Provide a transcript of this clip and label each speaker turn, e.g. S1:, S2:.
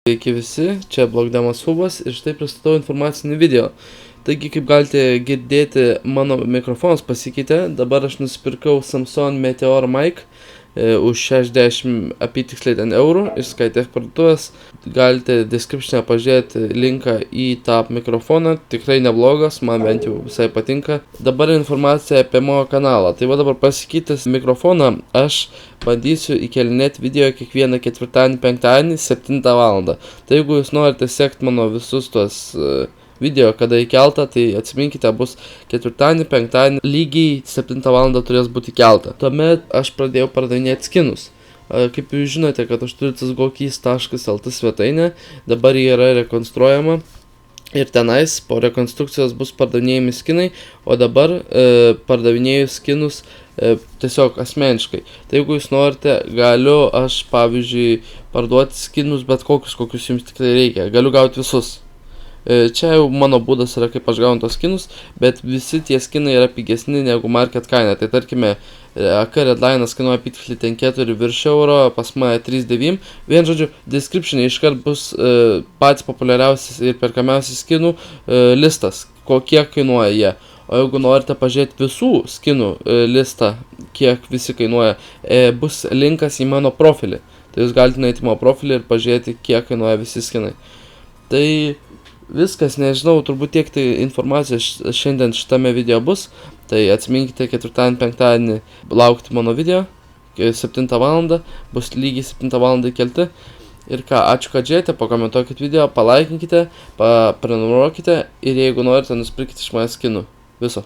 S1: Sveiki visi, čia Blogdamas Fubas ir štai pristatau informacinį video. Taigi, kaip galite girdėti, mano mikrofonas pasikeitė. Dabar aš nusipirkau Samsung Meteor Mic už 60 apytiksliai ten eurų iš Skytech parduotuvės. Galite description'e pažiūrėti linką į tą mikrofoną. Tikrai neblogas, man bent jau visai patinka. Dabar informacija apie mano kanalą. Tai va dabar pasikeitęs mikrofoną aš bandysiu įkelinėti video kiekvieną ketvirtadienį, penktadienį 7 val. Tai jeigu jūs norite sekti mano visus tuos video, kada įkelta, tai atsiminkite, bus ketvirtadienį, penktadienį, lygiai 7 val. Turės būti įkelta. Tuomet aš pradėjau pardavinėti skinus. Kaip jūs žinote, kad aš turiu csgokys.lt svetainę, dabar jį yra rekonstruojama. Ir tenais po rekonstrukcijos bus pardavinėjami skinai, o dabar pardavinėju skinus tiesiog asmeniškai. Tai jeigu jūs norite, galiu aš, pavyzdžiui, parduoti skinus bet kokius jums tikrai reikia. Galiu gauti visus. Čia jau mano būdas yra, kaip aš gaunu tos skinus, bet visi tie skinai yra pigesni negu market kaina. Tai tarkime, AK Redline'as kainuoja apytiksliai ten 4 virš euro, pas mane 3,9. Vien žodžiu, description'e iškart bus patys populiariausias ir perkamiausias skinų listas, kiek kainuoja jie. O jeigu norite pažiūrėti visų skinų listą, kiek visi kainuoja, bus linkas į mano profilį. Tai jūs galite nueiti į mano profilį ir pažiūrėti, kiek kainuoja visi skinai. Tai viskas, nežinau, turbūt tiek tai informacijos šiandien šitame video bus. Tai atsiminkite ketvirtadienį, penktadienį laukti mano video 7 val. Bus lygiai 7 val. Įkelti. Ir ką, ačiū, kad žiūrėjote, pakomentuokit video, palaikinkite, prenumeruokite ir jeigu norite, nusipirkite iš manęs skinų. Viso.